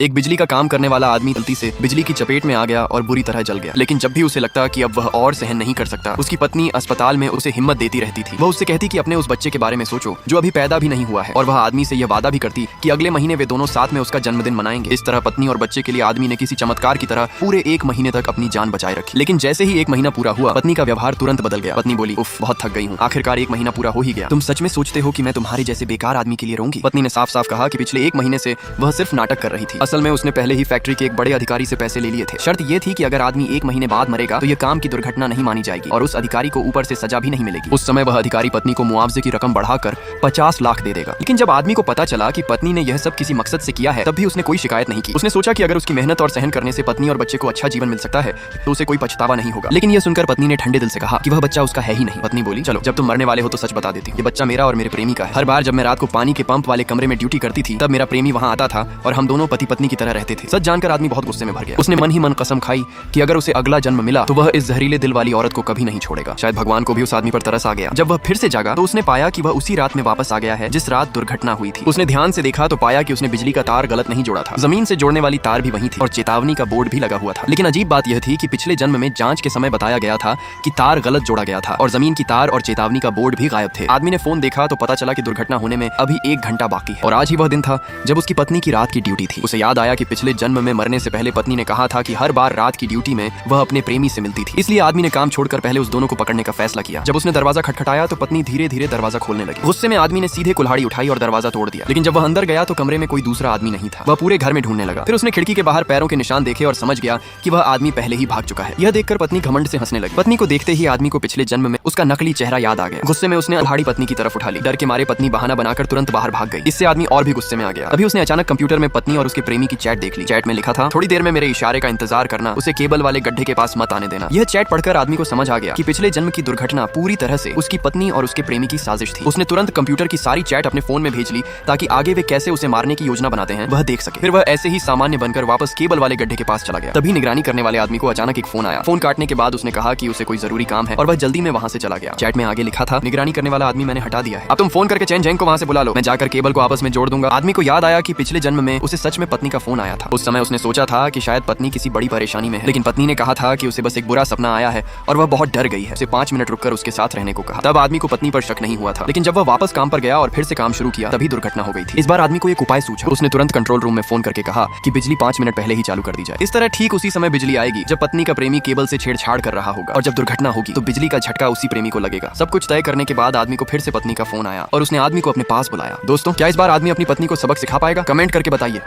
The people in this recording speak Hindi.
एक बिजली का काम करने वाला आदमी गलती से बिजली की चपेट में आ गया और बुरी तरह जल गया। लेकिन जब भी उसे लगता कि अब वह और सहन नहीं कर सकता, उसकी पत्नी अस्पताल में उसे हिम्मत देती रहती थी। वह उससे कहती कि अपने उस बच्चे के बारे में सोचो जो अभी पैदा भी नहीं हुआ है, और वह आदमी से यह वादा भी करती कि अगले महीने वे दोनों साथ में उसका जन्मदिन मनाएंगे। इस तरह पत्नी और बच्चे के लिए आदमी ने किसी चमत्कार की तरह पूरे 1 महीने तक अपनी जान बचाए रखी। लेकिन जैसे ही 1 महीना पूरा हुआ, पत्नी का व्यवहार तुरंत बदल गया। पत्नी बोली, उफ, बहुत थक गई हूँ, आखिरकार 1 महीना पूरा हो ही गया। तुम सच में सोचते हो कि मैं तुम्हारे जैसे बेकार आदमी के लिए रहूंगी? पत्नी ने साफ साफ कहा कि पिछले 1 महीने से वह सिर्फ नाटक कर रही थी। असल में उसने पहले ही फैक्ट्री के एक बड़े अधिकारी से पैसे ले लिए थे। शर्त यह थी कि अगर आदमी 1 महीने बाद मरेगा तो यह काम की दुर्घटना नहीं मानी जाएगी और उस अधिकारी को ऊपर से सजा भी नहीं मिलेगी। उस समय वह अधिकारी पत्नी को मुआवजे की रकम बढ़ाकर 50 लाख दे देगा। लेकिन जब आदमी को पता चला कि पत्नी ने यह सब किसी मकसद से किया है, तब भी उसने कोई शिकायत नहीं की। उसने सोचा कि अगर उसकी मेहनत और सहन करने से पत्नी और बच्चे को अच्छा जीवन मिल सकता है तो उसे कोई पछतावा नहीं होगा। लेकिन यह सुनकर पत्नी ने ठंडे दिल से कहा कि वह बच्चा उसका है ही नहीं। पत्नी बोली, चलो, जब तुम मरने वाले हो तो सच बता देती हूँ, ये बच्चा मेरा और मेरे प्रेमी का है। हर बार जब मैं रात को पानी के पंप वाले कमरे में ड्यूटी करती थी, तब मेरा प्रेमी वहाँ आता था और हम दोनों पति पत्नी की तरह रहते थे। सच जानकर आदमी बहुत गुस्से में भर गया। उसने मन ही मन कसम खाई कि अगर उसे अगला जन्म मिला तो वह इस जहरीले दिल वाली औरत को कभी नहीं छोड़ेगा। शायद भगवान को भी उस आदमी पर तरस आ गया। जब वह फिर से जागा तो उसने पाया कि वह उसी रात में वापस आ गया है जिस रात दुर्घटना हुई थी। उसने ध्यान से देखा तो पाया कि उसने बिजली का तार गलत नहीं जोड़ा था। जमीन से जोड़ने वाली तार भी वही थी और चेतावनी का बोर्ड भी लगा हुआ था। लेकिन अजीब बात यह थी कि पिछले जन्म में जांच के समय बताया गया था कि तार गलत जोड़ा गया था और जमीन की तार और चेतावनी का बोर्ड भी गायब थे। आदमी ने फोन देखा तो पता चला कि दुर्घटना होने में अभी 1 घंटा बाकी है और आज ही वह दिन था जब उसकी पत्नी की रात की ड्यूटी थी। उसे याद आया कि पिछले जन्म में मरने से पहले पत्नी ने कहा था कि हर बार रात की ड्यूटी में वह अपने प्रेमी से मिलती थी। इसलिए आदमी ने काम छोड़कर पहले उस दोनों को पकड़ने का फैसला किया। जब उसने दरवाजा खटखटाया तो पत्नी धीरे धीरे दरवाजा खोलने लगी। गुस्से में आदमी ने सीधे कुल्हाड़ी उठाई और दरवाजा तोड़ दिया। लेकिन जब वह अंदर गया तो कमरे में कोई दूसरा आदमी नहीं था। वह पूरे घर में ढूंढने लगा। फिर उसने खिड़की के बाहर पैरों के निशान देखे और समझ गया कि वह आदमी पहले ही भाग चुका है। यह देखकर पत्नी घमंड से हंसने लगी। पत्नी को देखते ही आदमी को पिछले जन्म में उसका नकली चेहरा याद आ गया। गुस्से में उसने कुल्हाड़ी पत्नी की तरफ उठा ली। डर के मारे पत्नी बहाना बनाकर तुरंत बाहर भाग गई। इससे आदमी और भी गुस्से में आ गया। अभी उसने अचानक कंप्यूटर में पत्नी और उसके प्रेमी की चैट देख ली। चैट में लिखा था, थोड़ी देर में मेरे इशारे का इंतजार करना, उसे केबल वाले गड्ढे के पास मत आने देना। यह चैट पढ़कर आदमी को समझ आ गया कि पिछले जन्म की दुर्घटना पूरी तरह से उसकी पत्नी और उसके प्रेमी की साजिश थी। उसने तुरंत कंप्यूटर की सारी चैट अपने फोन में भेज ली ताकि आगे वे कैसे उसे मारने की योजना बनाते हैं वह देख सके। फिर वह ऐसे ही सामान्य बनकर वापस केबल वाले गड्ढे के पास चला गया। तभी निगरानी करने वाले आदमी को अचानक एक फोन आया। फोन काटने के बाद उसने कहा कि उसे कोई जरूरी काम है और वह जल्दी में वहाँ से चला गया। चैट में आगे लिखा था, निगरानी करने वाला आदमी मैंने हटा दिया है, अब तुम फोन करके चैन जैंग को वहाँ से बुला लो, मैं जाकर केबल को आपस में जोड़ दूंगा। आदमी को याद आया कि पिछले जन्म में उसे सच में पत्नी का फोन आया था। उस समय उसने सोचा था कि शायद पत्नी किसी बड़ी परेशानी में है, लेकिन पत्नी ने कहा था कि उसे बस एक बुरा सपना आया है और वह बहुत डर गई है। उसे 5 मिनट रुककर उसके साथ रहने को कहा। तब आदमी को पत्नी पर शक नहीं हुआ था। लेकिन जब वह वापस काम पर गया और फिर से काम शुरू किया तभी दुर्घटना हो गई थी। इस बार आदमी को एक उपाय सूझा। उसने तुरंत कंट्रोल रूम में फोन करके कहा कि बिजली 5 मिनट पहले ही चालू कर दी जाए। इस तरह ठीक उसी समय बिजली आएगी जब पत्नी का प्रेमी केबल से छेड़छाड़ कर रहा होगा और जब दुर्घटना होगी तो बिजली का झटका उसी प्रेमी को लगेगा। सब कुछ तय करने के बाद आदमी को फिर से पत्नी का फोन आया और उसने आदमी को अपने पास बुलाया। दोस्तों, क्या इस बार आदमी अपनी पत्नी को सबक सिखा पाएगा? कमेंट करके बताइए।